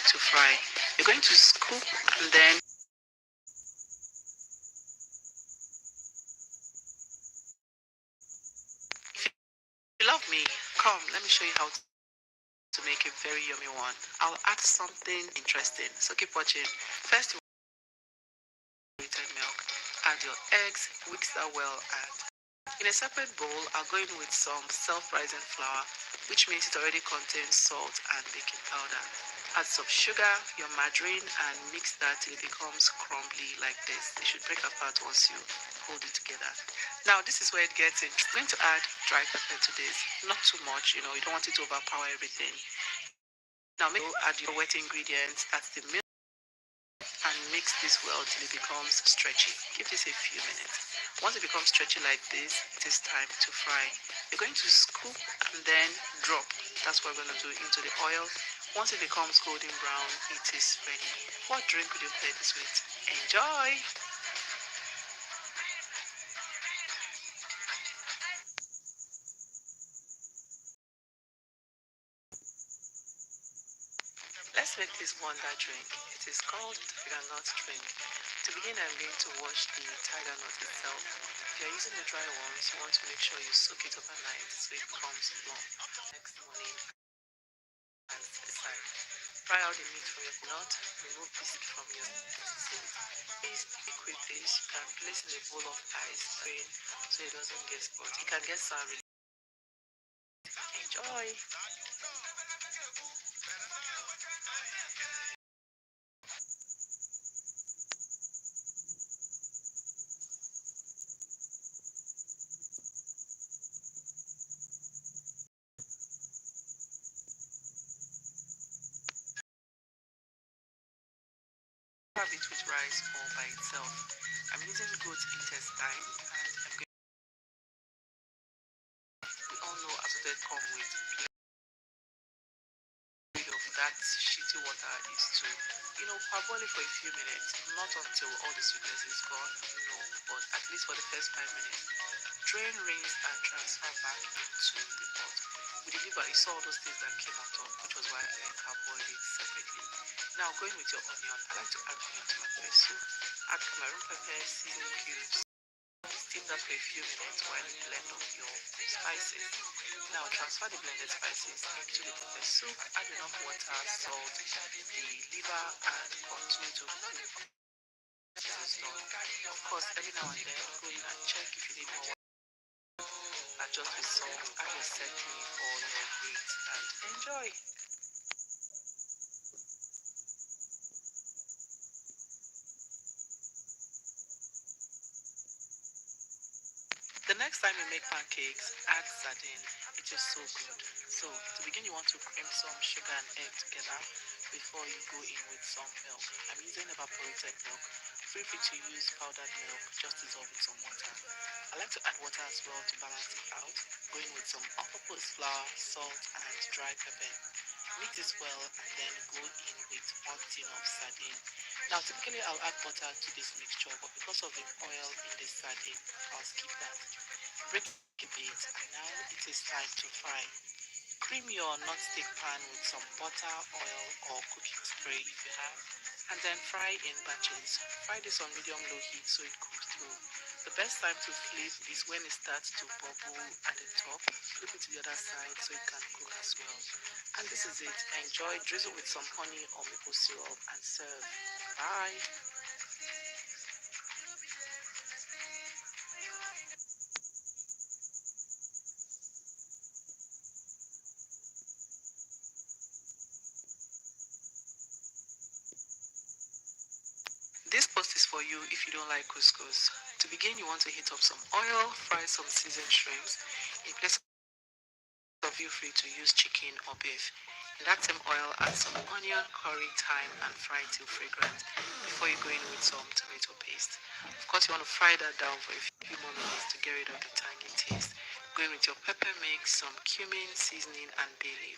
to fry. You're going to scoop and then if you love me, come, let me show you how to make a very yummy one. I'll add something interesting, so keep watching. First, you want milk, add your eggs, mix that well, and in a separate bowl, I'll go in with some self-rising flour, which means it already contains salt and baking powder. Add some sugar, your margarine, and mix that till it becomes crumbly like this. It should break apart once you hold it together. Now, this is where it gets in. I'm going to add dry pepper to this. Not too much, you don't want it to overpower everything. Now, add your wet ingredients. That's the milk, and mix this well till it becomes stretchy. Give this a few minutes. Once it becomes stretchy like this, it is time to fry. You're going to scoop and then drop. That's what we're going to do into the oil. Once it becomes golden brown, it is ready. What drink would you play this with? Enjoy! Let's make this wonder drink. It is called tiger nut drink. To begin, I'm going to wash the tiger nut itself. If you're using the dry ones, you want to make sure you soak it overnight so it becomes plump. Next morning, and set aside. Fry out the meat from your nut, remove the seed from your seed. Please pick with this. You can place in a bowl of ice cream so it doesn't get spoiled. It can get sour. Enjoy! Have it with rice or by itself. I'm using goat intestine, and we all know assorted come with plenty of that shitty water is to, parboil it for a few minutes, not until all the sweetness is gone, no, but at least for the first 5 minutes. Drain, rinse, and transfer back into the pot. With the liver, you saw all those things that came on top, which was why I parboiled it separately. Now, going with your onion, I like to add onion to my pepper soup. Add Cameroon pepper, seasoning cubes. Steam that for a few minutes while you blend up your spices. Now transfer the blended spices into the pepper soup, add enough water, salt, the liver, and continue to cook. This is done. Of course, every now and then go in and check if you need more water. Adjust with salt, add your seasoning or your grits, and enjoy. The next time you make pancakes, add sardine. It is so good. So to begin, you want to cream some sugar and egg together before you go in with some milk. I'm using evaporated milk. Feel free to use powdered milk, just dissolve with some water. I like to add water as well to balance it out. Going with some all-purpose flour, salt, and dry pepper. Mix this well and then go in with 1 tin of sardine. Now typically I'll add butter to this mixture, but because of the oil in the sardine, I'll skip that. Break a bit, and now it is time to fry. Cream your non-stick pan with some butter, oil, or cooking spray if you have, and then fry in batches. Fry this on medium-low heat so it cooks through. The best time to flip is when it starts to bubble at the top. Flip it to the other side so it can cook as well. And this is it. Enjoy. Drizzle with some honey or maple syrup and serve. Bye. This post is for you if you don't like couscous. To begin, you want to heat up some oil, fry some seasoned shrimps. In place of, feel free to use chicken or beef. In that same oil, add some onion, curry, thyme, and fry till fragrant before you go in with some tomato paste. Of course, you want to fry that down for a few more minutes to get rid of the tangy taste. Go in with your pepper mix, some cumin, seasoning, and bay leaf.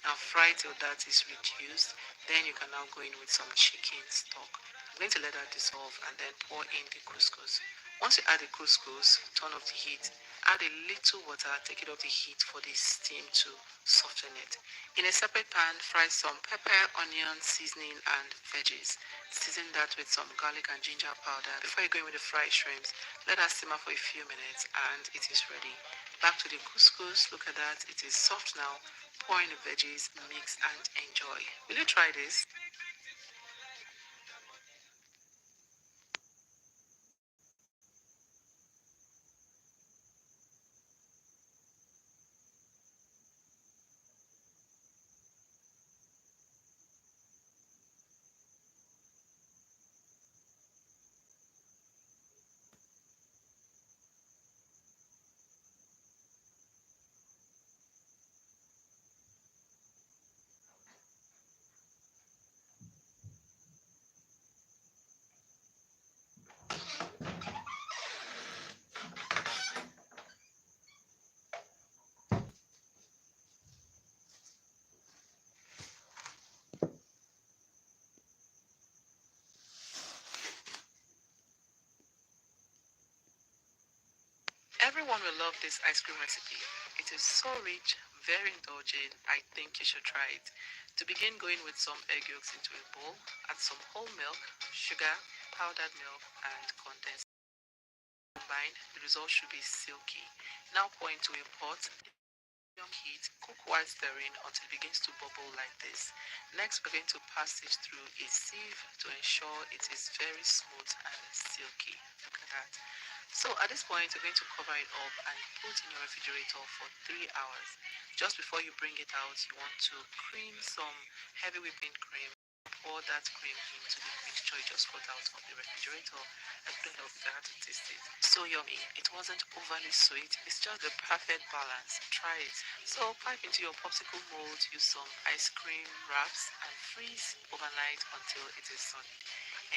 Now fry till that is reduced. Then you can now go in with some chicken stock. I'm going to let that dissolve and then pour in the couscous. Once you add the couscous, turn off the heat. Add a little water, take it off the heat for the steam to soften it. In a separate pan, fry some pepper, onion, seasoning, and veggies. Season that with some garlic and ginger powder. Before you go in with the fried shrimps, let that simmer for a few minutes and it is ready. Back to the couscous, look at that, it is soft now. Pour in the veggies, mix and enjoy. Will you try this? Everyone will love this ice cream recipe. It is so rich, very indulgent. I think you should try it. To begin, go in with some egg yolks into a bowl, add some whole milk, sugar, powdered milk, and condensed. Combined, the result should be silky. Now pour into a pot, medium heat, cook while stirring until it begins to bubble like this. Next, we're going to pass it through a sieve to ensure it is very smooth and silky. Look at that. So at this point, you're going to cover it up and put in your refrigerator for 3 hours. Just before you bring it out, you want to cream some heavy whipping cream. Pour that cream into the mixture you just got out of the refrigerator and put it up there to taste it. So yummy. It wasn't overly sweet. It's just the perfect balance. Try it. So pipe into your popsicle mold, use some ice cream wraps and freeze overnight until it is solid.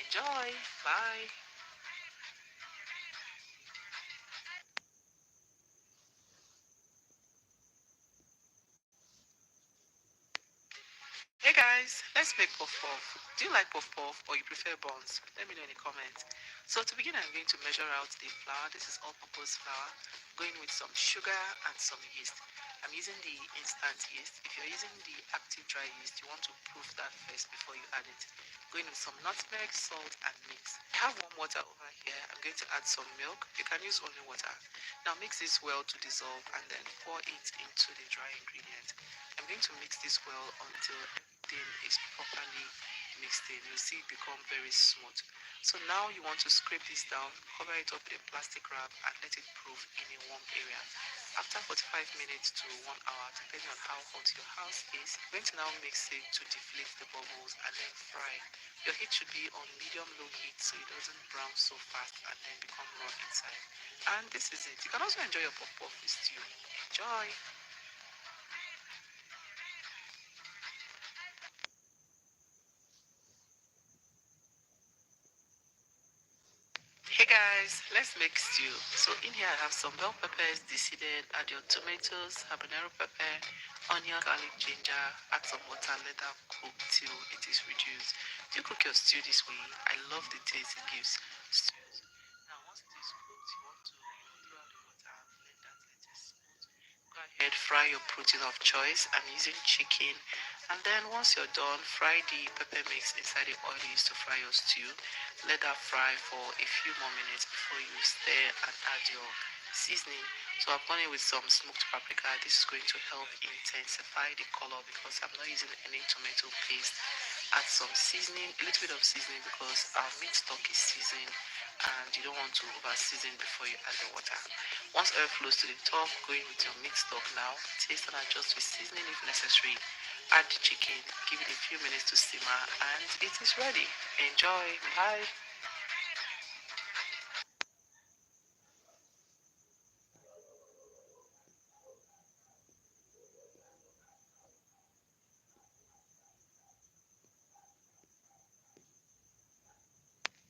Enjoy. Bye. Hey guys, let's make puff puff. Do you like puff puff or you prefer buns? Let me know in the comments. So to begin, I'm going to measure out the flour. This is all-purpose flour. Going with some sugar and some yeast. I'm using the instant yeast. If you're using the active dry yeast, you want to proof that first before you add it. Going with some nutmeg, salt, and mix. I have warm water over here. I'm going to add some milk. You can use only water. Now mix this well to dissolve and then pour it into the dry ingredient. I'm going to mix this well until everything is properly mixed in. You'll see it become very smooth. So now you want to scrape this down, cover it up with a plastic wrap and let it proof in a warm area. After 45 minutes to 1 hour, depending on how hot your house is, you're going to now mix it to deflate the bubbles and then fry. Your heat should be on medium-low heat so it doesn't brown so fast and then become raw inside. And this is it. You can also enjoy your puff-puff with stew. Enjoy! Hey guys, let's make stew. So in here I have some bell peppers deseeded, add your tomatoes, habanero pepper, onion, garlic, ginger, add some water, let that cook till it is reduced. You cook your stew this way. I love the taste it gives stews. Now once it is cooked, you want to throw out the water, let that let it smooth. Go ahead, fry your protein of choice. I'm using chicken. And then once you're done, fry the pepper mix inside the oil you used to fry your stew. Let that fry for a few more minutes before you stir and add your seasoning. So I've gone in with some smoked paprika. This is going to help intensify the color because I'm not using any tomato paste. Add some seasoning, a little bit of seasoning because our meat stock is seasoned and you don't want to over season before you add the water. Once oil flows to the top, go in with your meat stock now. Taste and adjust with seasoning if necessary. Add the chicken, give it a few minutes to simmer, and it is ready. Enjoy. Bye.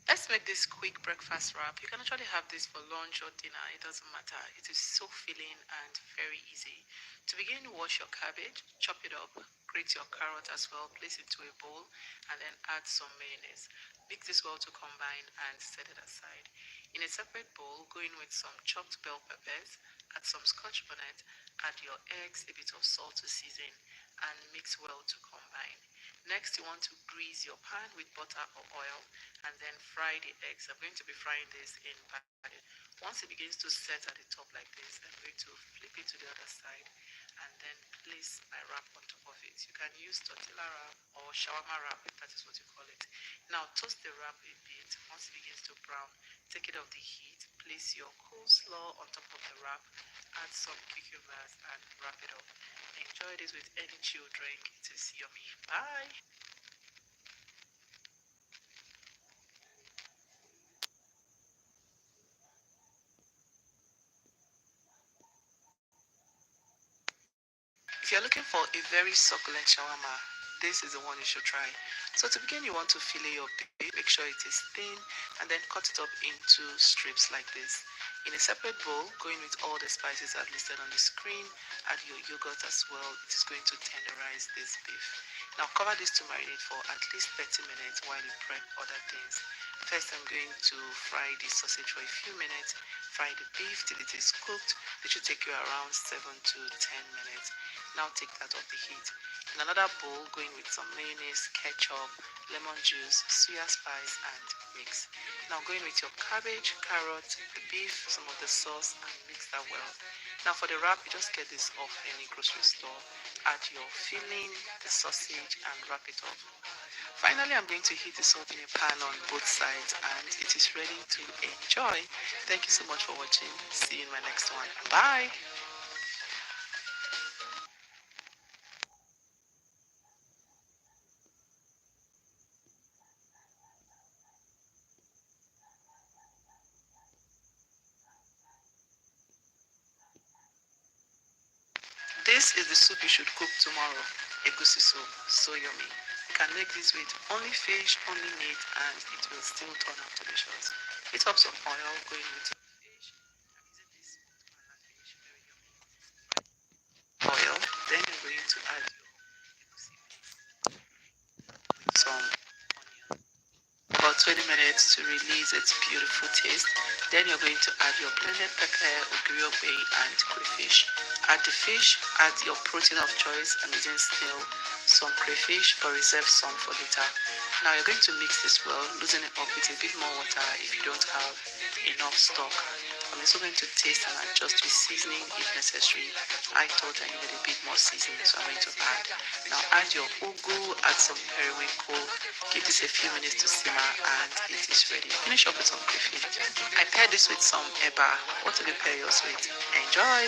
Let's Let's make this quick breakfast wrap. You can actually have this for lunch or dinner, it doesn't matter. It is so filling and very easy. To begin, wash your cabbage, chop it up, grate your carrot as well, place it to a bowl, and then add some mayonnaise. Mix this well to combine and set it aside. In a separate bowl, go in with some chopped bell peppers, add some scotch bonnet, add your eggs, a bit of salt to season, and mix well to combine. Next, you want to grease your pan with butter or oil and then fry the eggs. I'm going to be frying this in packet. Once it begins to set at the top like this, I'm going to flip it to the other side and then place my wrap on top of it. You can use tortilla wrap or shawarma wrap if that is what you call it. Now toast the wrap a bit. Once it begins to brown, take it off the heat, place your coleslaw on top of the wrap, add some cucumbers and wrap it up. Enjoy this with any chilled drink. It is yummy. Bye. If you're looking for a very succulent shawarma, this is the one you should try. So to begin, you want to fillet your beef. Make sure it is thin and then cut it up into strips like this. In a separate bowl, go in with all the spices I've listed on the screen. Add your yogurt as well. It is going to tenderize this beef. Now cover this to marinate for at least 30 minutes while you prep other things. First, I'm going to fry the sausage for a few minutes. Fry the beef till it is cooked. This should take you around 7 to 10 minutes. Now take that off the heat. In another bowl, go in with some mayonnaise, ketchup, lemon juice, soya spice, and mix. Now go in with your cabbage, carrot, the beef, some of the sauce, and mix that well. Now for the wrap, you just get this off any grocery store. Add your filling, the sausage, and wrap it up. Finally, I'm going to heat this up in a pan on both sides, and it is ready to enjoy. Thank you so much for watching. See you in my next one. Bye. This is the soup you should cook tomorrow. Egusi soup. So yummy. You can make this with only fish, only meat, and it will still turn out delicious. It up some oil going with your fish. I'm using this smoked banana fish, very yummy. Oil. Then you're going to add your egusi mix with some onion. About 20 minutes to release its beautiful taste. Then you're going to add your blended pepper, ogiri, and crayfish. Add the fish, add your protein of choice. I'm using snail, some crayfish, but reserve some for later. Now you're going to mix this well, loosen it up with a bit more water if you don't have enough stock. I'm also going to taste and adjust with seasoning if necessary. I thought I needed a bit more seasoning, so I'm going to add. Now add your ugu, add some periwinkle, give this a few minutes to simmer, and it is ready. Finish up with some crayfish. I paired this with some eba. What do you pair yours with? Enjoy!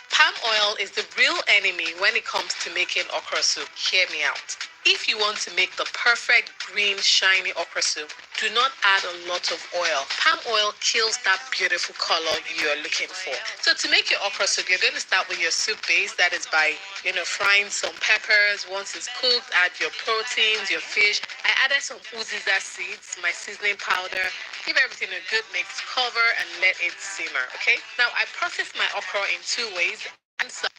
Palm oil is the real enemy when it comes to making okra soup. Hear me out. If you want to make the perfect green, shiny okra soup, do not add a lot of oil. Palm oil kills that beautiful color you're looking for. So to make your okra soup, you're going to start with your soup base. That is by, frying some peppers. Once it's cooked, add your proteins, your fish. I added some uziza seeds, my seasoning powder. Give everything a good mix, cover, and let it simmer, okay? Now, I process my okra in two ways. And some,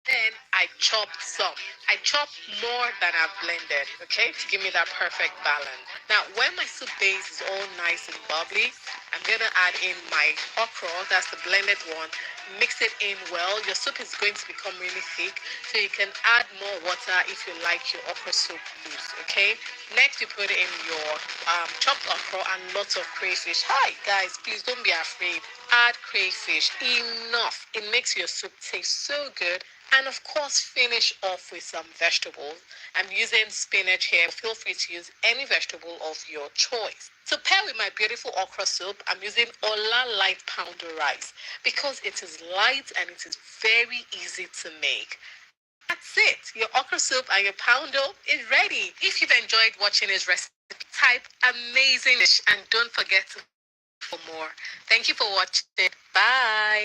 then I chopped some. I chopped more than I've blended, okay, to give me that perfect balance. Now, when my soup base is all nice and bubbly, I'm gonna add in my okra, that's the blended one. Mix it in well. Your soup is going to become really thick, so you can add more water if you like your okra soup loose, okay? Next, you put in your chopped okra and lots of crayfish. Hi, guys, please don't be afraid. Add crayfish, enough. It makes your soup taste so good. And of course, finish off with some vegetables. I'm using spinach here. Feel free to use any vegetable of your choice. To pair with my beautiful okra soup, I'm using Ola Light Pounder rice because it is light and it is very easy to make. That's it. Your okra soup and your poundo is ready. If you've enjoyed watching this recipe, type amazing dish and don't forget to for more. Thank you for watching. Bye.